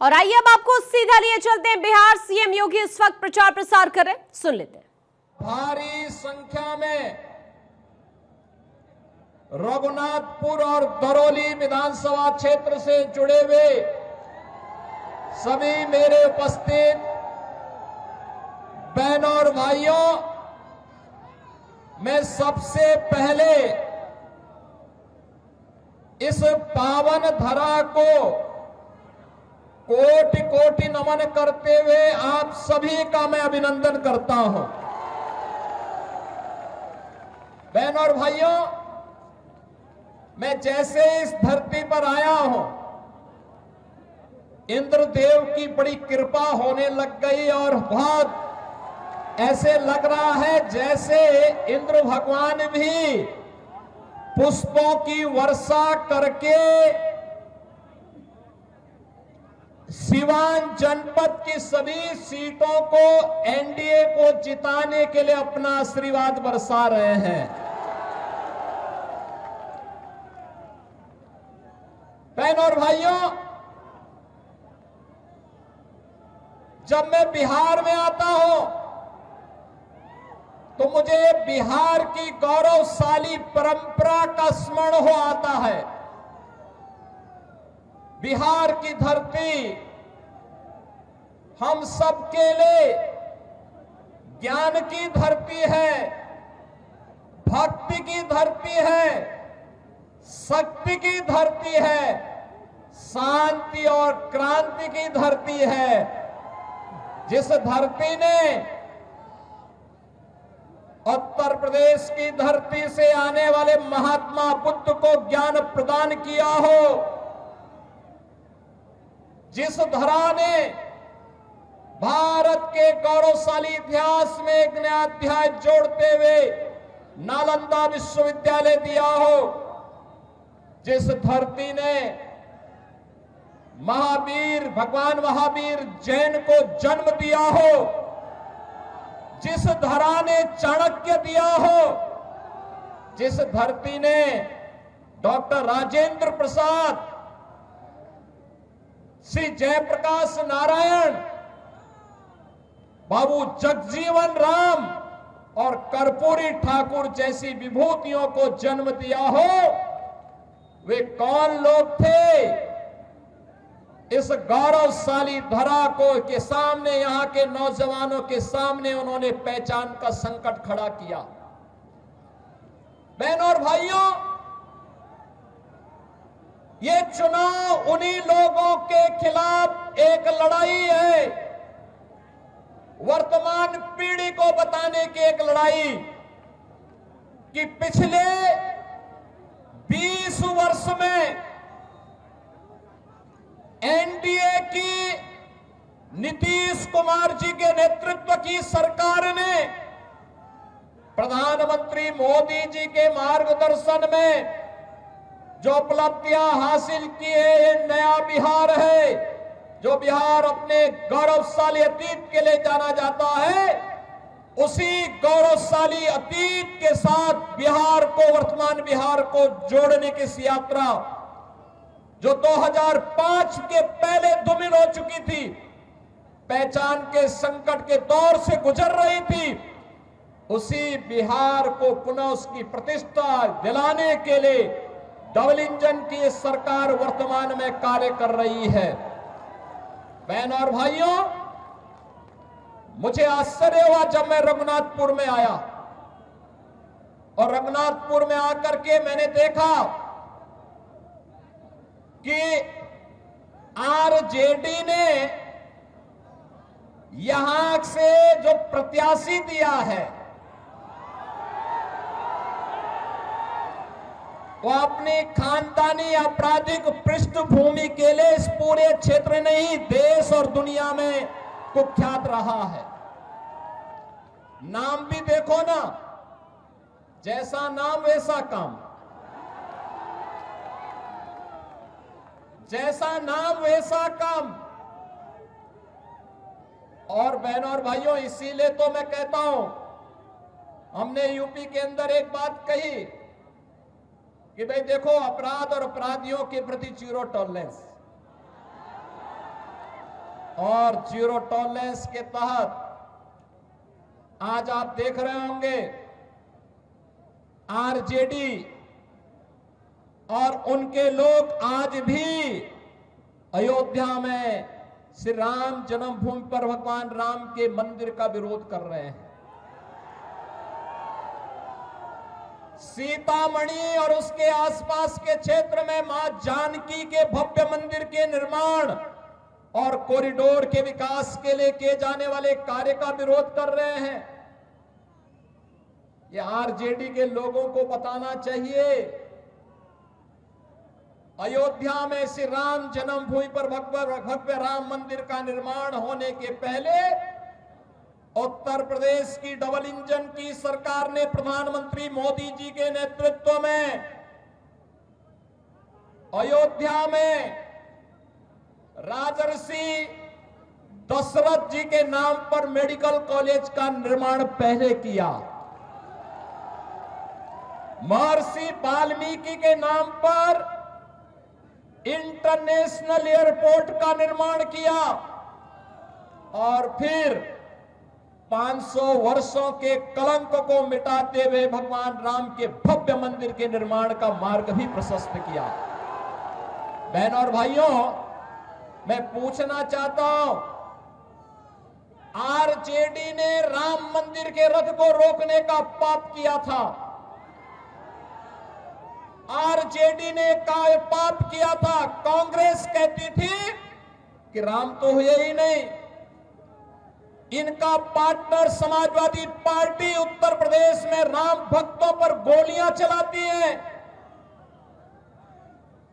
और आइए अब आपको सीधा लिए चलते हैं। बिहार सीएम योगी इस वक्त प्रचार प्रसार कर रहे हैं, सुन लेते हैं। भारी संख्या में रघुनाथपुर और दरौली विधानसभा क्षेत्र से जुड़े हुए सभी मेरे उपस्थित बहनों और भाइयों, मैं सबसे पहले इस पावन धरा को कोटि कोटि नमन करते हुए आप सभी का मैं अभिनंदन करता हूं। बहनों और भाइयों, मैं जैसे इस धरती पर आया हूं, इंद्रदेव की बड़ी कृपा होने लग गई और बहुत ऐसे लग रहा है जैसे इंद्र भगवान भी पुष्पों की वर्षा करके सिवान जनपद की सभी सीटों को एनडीए को जिताने के लिए अपना आशीर्वाद बरसा रहे हैं। बहनों और भाइयों, जब मैं बिहार में आता हूं तो मुझे बिहार की गौरवशाली परंपरा का स्मरण हो आता है। बिहार की धरती हम सबके लिए ज्ञान की धरती है, भक्ति की धरती है, शक्ति की धरती है, शांति और क्रांति की धरती है। जिस धरती ने उत्तर प्रदेश की धरती से आने वाले महात्मा बुद्ध को ज्ञान प्रदान किया हो, जिस धरा ने भारत के गौरवशाली इतिहास में एक नया अध्याय जोड़ते हुए नालंदा विश्वविद्यालय दिया हो, जिस धरती ने महावीर भगवान महावीर जैन को जन्म दिया हो, जिस धरा ने चाणक्य दिया हो, जिस धरती ने डॉक्टर राजेंद्र प्रसाद, श्री जयप्रकाश नारायण, बाबू जगजीवन राम और कर्पूरी ठाकुर जैसी विभूतियों को जन्म दिया हो, वे कौन लोग थे? इस गौरवशाली धरा को के सामने, यहां के नौजवानों के सामने उन्होंने पहचान का संकट खड़ा किया। बहनों और भाइयों, ये चुनाव उन्हीं लोगों के खिलाफ एक लड़ाई है, वर्तमान पीढ़ी को बताने की एक लड़ाई कि पिछले 20 वर्ष में एनडीए की नीतीश कुमार जी के नेतृत्व की सरकार ने प्रधानमंत्री मोदी जी के मार्गदर्शन में जो उपलब्धियां हासिल की है, ये नया बिहार है, जो बिहार अपने गौरवशाली अतीत के लिए जाना जाता है। उसी गौरवशाली अतीत के साथ बिहार को, वर्तमान बिहार को जोड़ने की इस यात्रा जो 2005 के पहले धूमिल हो चुकी थी, पहचान के संकट के दौर से गुजर रही थी, उसी बिहार को पुनः उसकी प्रतिष्ठा दिलाने के लिए डबल इंजन की सरकार वर्तमान में कार्य कर रही है। बहनों और भाइयों, मुझे आश्चर्य हुआ जब मैं रघुनाथपुर में आया और रघुनाथपुर में आकर के मैंने देखा कि आरजेडी ने यहां से जो प्रत्याशी दिया है वो अपनी खानदानी आपराधिक पृष्ठभूमि के लिए इस पूरे क्षेत्र नहीं, देश और दुनिया में कुख्यात रहा है। नाम भी देखो ना, जैसा नाम वैसा काम, जैसा नाम वैसा काम। और बहनों और भाइयों, इसीलिए तो मैं कहता हूं, हमने यूपी के अंदर एक बात कही कि भाई देखो, अपराध और अपराधियों के प्रति जीरो टॉलरेंस। और जीरो टॉलरेंस के तहत आज आप देख रहे होंगे आरजेडी और उनके लोग आज भी अयोध्या में श्री राम जन्मभूमि पर भगवान राम के मंदिर का विरोध कर रहे हैं। सीतामढ़ी और उसके आसपास के क्षेत्र में मां जानकी के भव्य मंदिर के निर्माण और कॉरिडोर के विकास के लिए किए जाने वाले कार्य का विरोध कर रहे हैं। ये आरजेडी के लोगों को बताना चाहिए, अयोध्या में श्री राम जन्मभूमि पर भव्य राम मंदिर का निर्माण होने के पहले उत्तर प्रदेश की डबल इंजन की सरकार ने प्रधानमंत्री मोदी जी के नेतृत्व में अयोध्या में राजर्षि दशरथ जी के नाम पर मेडिकल कॉलेज का निर्माण पहले किया, महर्षि वाल्मीकि के नाम पर इंटरनेशनल एयरपोर्ट का निर्माण किया और फिर 500 वर्षों के कलंक को मिटाते हुए भगवान राम के भव्य मंदिर के निर्माण का मार्ग भी प्रशस्त किया। बहनों और भाइयों, मैं पूछना चाहता हूं, आरजेडी ने राम मंदिर के रथ को रोकने का पाप किया था, आरजेडी ने पाप किया था। कांग्रेस कहती थी कि राम तो हुए ही नहीं। इनका पार्टनर समाजवादी पार्टी उत्तर प्रदेश में राम भक्तों पर गोलियां चलाती है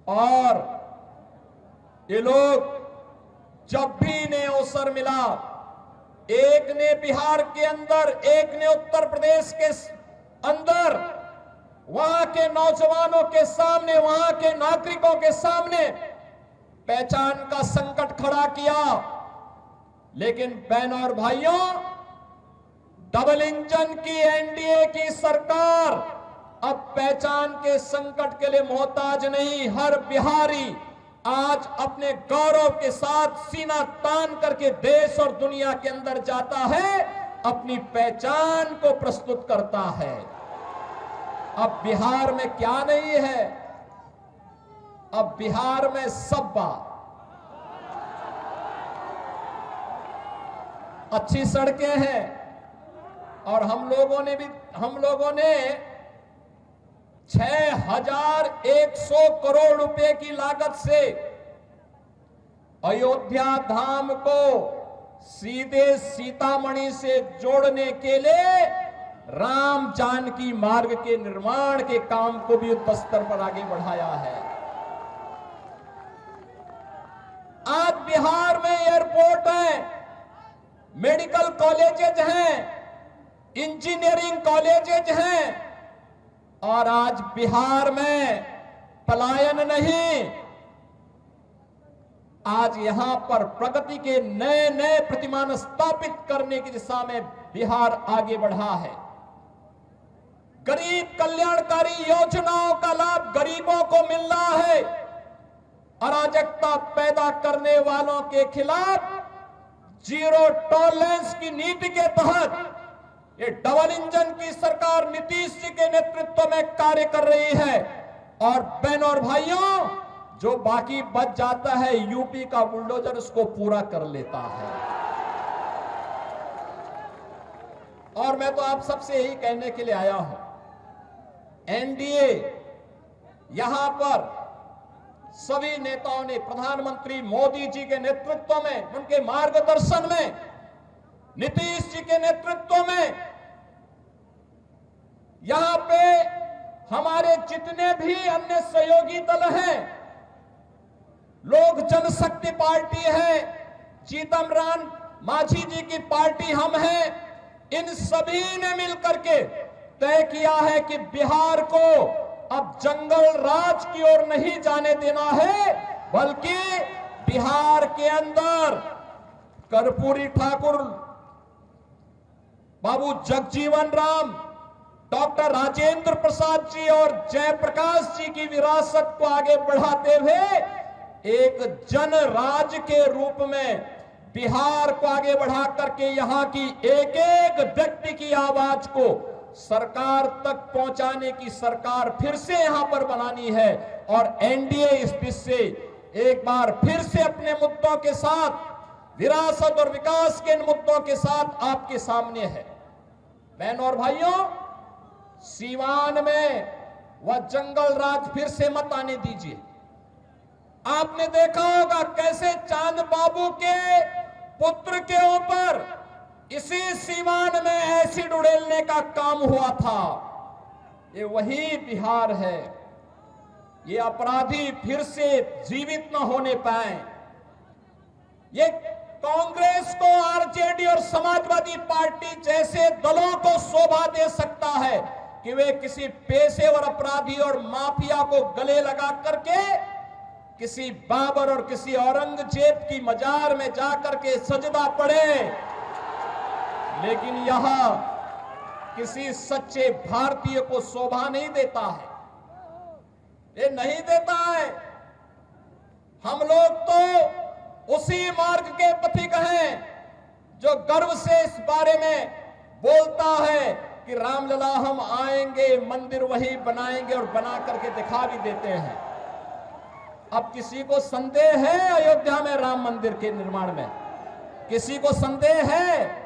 और ये लोग जब भी इन्हें अवसर मिला, एक ने बिहार के अंदर, एक ने उत्तर प्रदेश के अंदर, वहां के नौजवानों के सामने, वहां के नागरिकों के सामने पहचान का संकट खड़ा किया। लेकिन बहनों और भाइयों, डबल इंजन की एनडीए की सरकार अब पहचान के संकट के लिए मोहताज नहीं। हर बिहारी आज अपने गौरव के साथ सीना तान करके देश और दुनिया के अंदर जाता है, अपनी पहचान को प्रस्तुत करता है। अब बिहार में क्या नहीं है? अब बिहार में सब्बा, अच्छी सड़कें हैं और हम लोगों ने 6100 करोड़ रुपए की लागत से अयोध्या धाम को सीधे सीतामढ़ी से जोड़ने के लिए राम जानकी मार्ग के निर्माण के काम को भी युद्ध स्तर पर आगे बढ़ाया है। आज बिहार में एयरपोर्ट है, मेडिकल कॉलेजेज हैं, इंजीनियरिंग कॉलेजेज हैं और आज बिहार में पलायन नहीं, आज यहां पर प्रगति के नए नए प्रतिमान स्थापित करने की दिशा में बिहार आगे बढ़ा है। गरीब कल्याणकारी योजनाओं का लाभ गरीबों को मिल रहा है। अराजकता पैदा करने वालों के खिलाफ जीरो टॉलरेंस की नीति के तहत ये डबल इंजन की सरकार नीतीश जी के नेतृत्व में कार्य कर रही है। और बहनों और भाइयों, जो बाकी बच जाता है यूपी का बुलडोजर उसको पूरा कर लेता है। और मैं तो आप सबसे यही कहने के लिए आया हूं, एनडीए यहां पर सभी नेताओं ने प्रधानमंत्री मोदी जी के नेतृत्व में, उनके मार्गदर्शन में, नीतीश जी के नेतृत्व में यहां पे हमारे जितने भी अन्य सहयोगी दल हैं, लोक जनशक्ति पार्टी है, चिदम्बरम मांझी जी की पार्टी हम हैं, इन सभी ने मिलकर के तय किया है कि बिहार को अब जंगल राज की ओर नहीं जाने देना है, बल्कि बिहार के अंदर कर्पूरी ठाकुर, बाबू जगजीवन राम, डॉक्टर राजेंद्र प्रसाद जी और जयप्रकाश जी की विरासत को आगे बढ़ाते हुए एक जन राज के रूप में बिहार को आगे बढ़ा करके यहां की एक एक व्यक्ति की आवाज को सरकार तक पहुंचाने की सरकार फिर से यहां पर बनानी है। और एनडीए इस दिश से एक बार फिर से अपने मुद्दों के साथ, विरासत और विकास के इन मुद्दों के साथ आपके सामने है। बहनों और भाइयों, सीवान में वह जंगल राज फिर से मत आने दीजिए। आपने देखा होगा कैसे चांद बाबू के पुत्र के ऊपर इसी सीवान में एसिड उड़ेलने का काम हुआ था। ये वही बिहार है। ये अपराधी फिर से जीवित न होने पाए। ये कांग्रेस को, आरजेडी और समाजवादी पार्टी जैसे दलों को शोभा दे सकता है कि वे किसी पेशेवर अपराधी और माफिया को गले लगा करके किसी बाबर और किसी औरंगजेब की मजार में जाकर के सजदा पड़े, लेकिन यहां किसी सच्चे भारतीय को शोभा नहीं देता है। ये नहीं देता है। हम लोग तो उसी मार्ग के पथिक हैं जो गर्व से इस बारे में बोलता है कि रामलला हम आएंगे, मंदिर वही बनाएंगे और बना करके दिखा भी देते हैं। अब किसी को संदेह है अयोध्या में राम मंदिर के निर्माण में? किसी को संदेह है?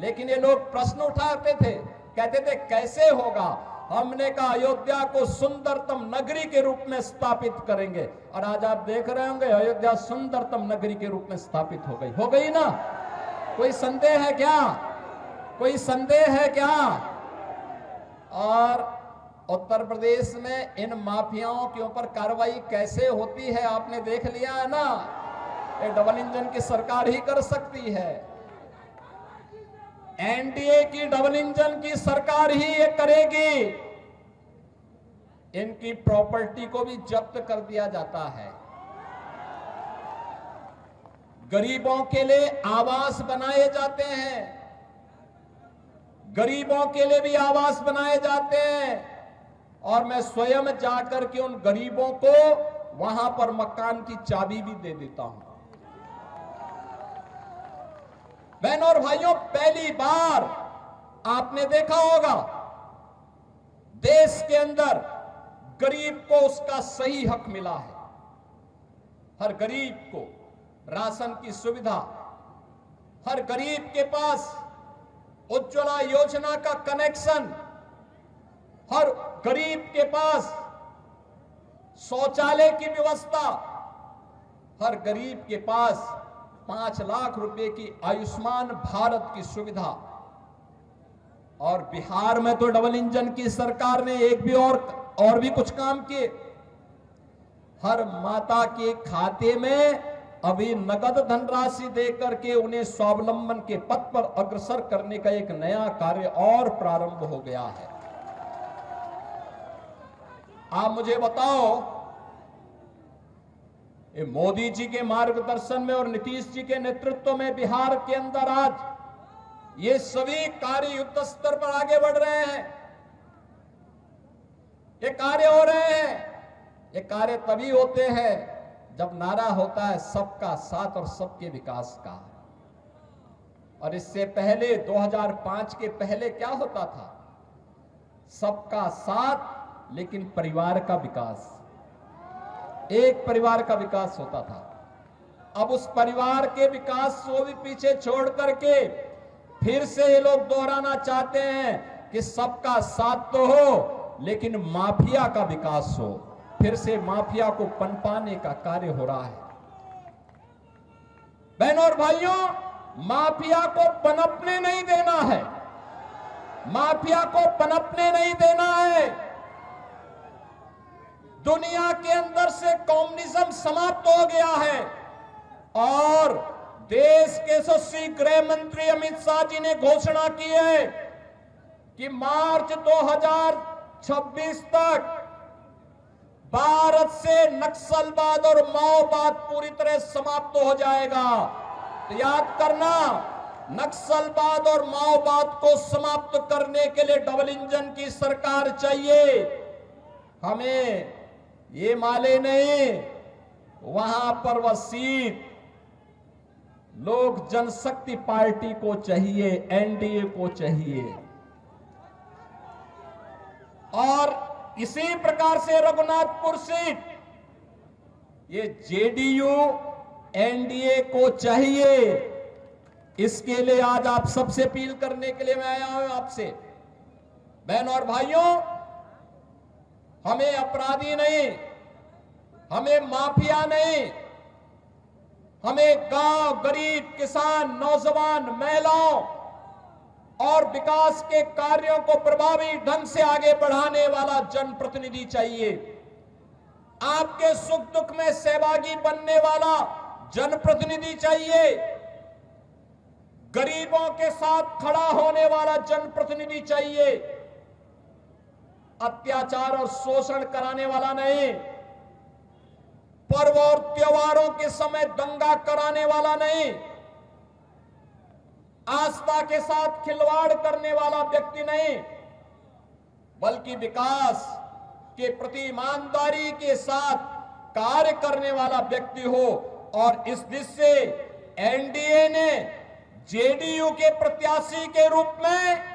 लेकिन ये लोग प्रश्न उठाते थे, कहते थे कैसे होगा। हमने कहा अयोध्या को सुंदरतम नगरी के रूप में स्थापित करेंगे, और आज आप देख रहे होंगे अयोध्या सुंदरतम नगरी के रूप में स्थापित हो गई ना। कोई संदेह है क्या? कोई संदेह है क्या? और उत्तर प्रदेश में इन माफियाओं के ऊपर कार्रवाई कैसे होती है आपने देख लिया है ना। ये डबल इंजन की सरकार ही कर सकती है। एनडीए की डबल इंजन की सरकार ही ये करेगी। इनकी प्रॉपर्टी को भी जब्त कर दिया जाता है। गरीबों के लिए आवास बनाए जाते हैं, गरीबों के लिए भी आवास बनाए जाते हैं, और मैं स्वयं जाकर के उन गरीबों को वहां पर मकान की चाबी भी दे देता हूं। बहनों और भाइयों, पहली बार आपने देखा होगा देश के अंदर गरीब को उसका सही हक मिला है। हर गरीब को राशन की सुविधा, हर गरीब के पास उज्ज्वला योजना का कनेक्शन, हर गरीब के पास शौचालय की व्यवस्था, हर गरीब के पास 5 लाख रुपए की आयुष्मान भारत की सुविधा। और बिहार में तो डबल इंजन की सरकार ने एक भी और भी कुछ काम किए। हर माता के खाते में अभी नगद धनराशि देकर के उन्हें स्वावलंबन के पथ पर अग्रसर करने का एक नया कार्य और प्रारंभ हो गया है। आप मुझे बताओ, ये मोदी जी के मार्गदर्शन में और नीतीश जी के नेतृत्व में बिहार के अंदर आज ये सभी कार्य युद्ध स्तर पर आगे बढ़ रहे हैं। ये कार्य हो रहे हैं। ये कार्य तभी होते हैं जब नारा होता है सबका साथ और सबके विकास का। और इससे पहले 2005 के पहले क्या होता था? सबका साथ लेकिन परिवार का विकास, एक परिवार का विकास होता था। अब उस परिवार के विकास को भी पीछे छोड़ करके फिर से ये लोग दोहराना चाहते हैं कि सबका साथ तो हो लेकिन माफिया का विकास हो। फिर से माफिया को पनपाने का कार्य हो रहा है। बहनों और भाइयों, माफिया को पनपने नहीं देना है। माफिया को पनपने नहीं देना है। दुनिया के अंदर से कम्युनिज्म समाप्त हो गया है और देश के यशस्वी गृह मंत्री अमित शाह जी ने घोषणा की है कि मार्च 2026 तक भारत से नक्सलवाद और माओवाद पूरी तरह समाप्त हो जाएगा। तो याद करना, नक्सलवाद और माओवाद को समाप्त करने के लिए डबल इंजन की सरकार चाहिए। हमें ये माले नहीं, वहां पर वह सीट लोक जनशक्ति पार्टी को चाहिए, एनडीए को चाहिए। और इसी प्रकार से रघुनाथपुर सीट ये जेडीयू एनडीए को चाहिए। इसके लिए आज आप सबसे अपील करने के लिए मैं आया हूं आपसे। बहनों और भाइयों, हमें अपराधी नहीं, हमें माफिया नहीं, हमें गांव, गरीब, किसान, नौजवान, महिलाओं और विकास के कार्यों को प्रभावी ढंग से आगे बढ़ाने वाला जनप्रतिनिधि चाहिए। आपके सुख दुख में सहभागी बनने वाला जनप्रतिनिधि चाहिए। गरीबों के साथ खड़ा होने वाला जनप्रतिनिधि चाहिए। अत्याचार और शोषण कराने वाला नहीं, पर्व और त्योहारों के समय दंगा कराने वाला नहीं, आस्था के साथ खिलवाड़ करने वाला व्यक्ति नहीं, बल्कि विकास के प्रति ईमानदारी के साथ कार्य करने वाला व्यक्ति हो। और इस दृष्टि से एनडीए ने जेडीयू के प्रत्याशी के रूप में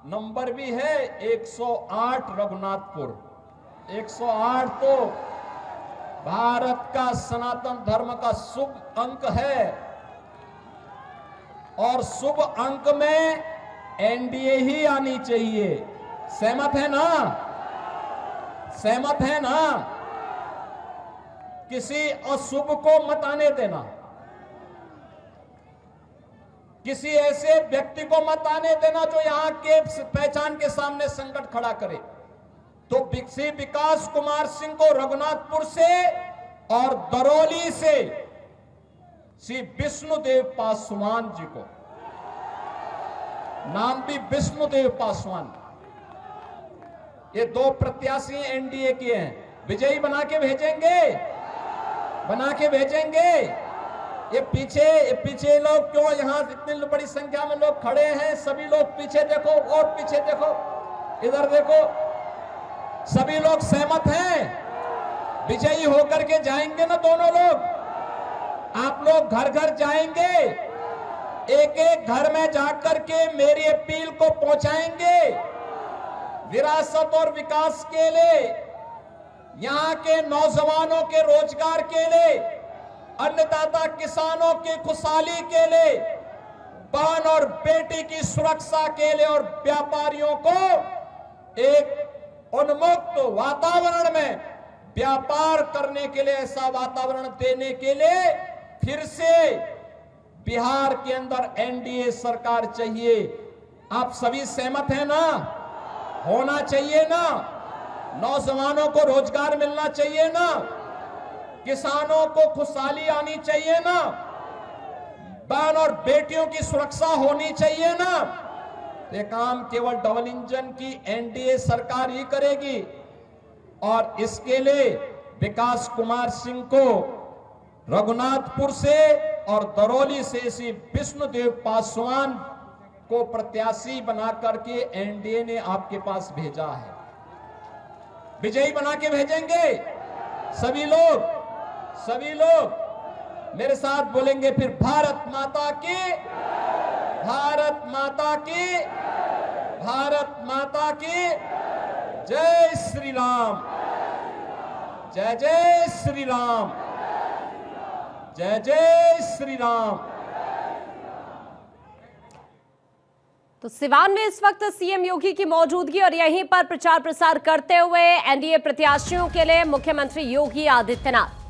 नंबर भी है 108 रघुनाथपुर। 108 तो भारत का सनातन धर्म का शुभ अंक है और शुभ अंक में एनडीए ही आनी चाहिए। सहमत है ना? सहमत है ना? किसी अशुभ को मत आने देना, किसी ऐसे व्यक्ति को मत आने देना जो यहां के पहचान के सामने संकट खड़ा करे। तो श्री विकास कुमार सिंह को रघुनाथपुर से और दरौली से श्री विष्णुदेव पासवान जी को, नाम भी विष्णुदेव पासवान, ये दो प्रत्याशी एनडीए के हैं। विजयी बना के भेजेंगे, बना के भेजेंगे। ये पीछे लोग क्यों, यहां इतनी बड़ी संख्या में लोग खड़े हैं, सभी लोग पीछे देखो और पीछे देखो, इधर देखो, सभी लोग सहमत हैं? विजयी होकर के जाएंगे ना दोनों लोग? आप लोग घर घर जाएंगे, एक एक घर में जाकर के मेरी अपील को पहुंचाएंगे। विरासत और विकास के लिए, यहां के नौजवानों के रोजगार के लिए, अन्नदाता किसानों की खुशहाली के लिए, बहन और बेटी की सुरक्षा के लिए और व्यापारियों को एक उन्मुक्त वातावरण में व्यापार करने के लिए, ऐसा वातावरण देने के लिए फिर से बिहार के अंदर एनडीए सरकार चाहिए। आप सभी सहमत हैं ना? होना चाहिए ना? नौजवानों को रोजगार मिलना चाहिए ना? किसानों को खुशहाली आनी चाहिए ना? बहन और बेटियों की सुरक्षा होनी चाहिए ना? ये काम केवल डबल इंजन की एनडीए सरकार ही करेगी। और इसके लिए विकास कुमार सिंह को रघुनाथपुर से और दरौली से श्री विष्णुदेव पासवान को प्रत्याशी बना करके एनडीए ने आपके पास भेजा है। विजयी बना के भेजेंगे। सभी लोग मेरे साथ बोलेंगे फिर, भारत माता की, भारत माता की, भारत माता की जय श्री राम, जय जय श्री राम, जय जय श्री राम। तो सिवान में इस वक्त सीएम योगी की मौजूदगी और यहीं पर प्रचार प्रसार करते हुए एनडीए प्रत्याशियों के लिए मुख्यमंत्री योगी आदित्यनाथ।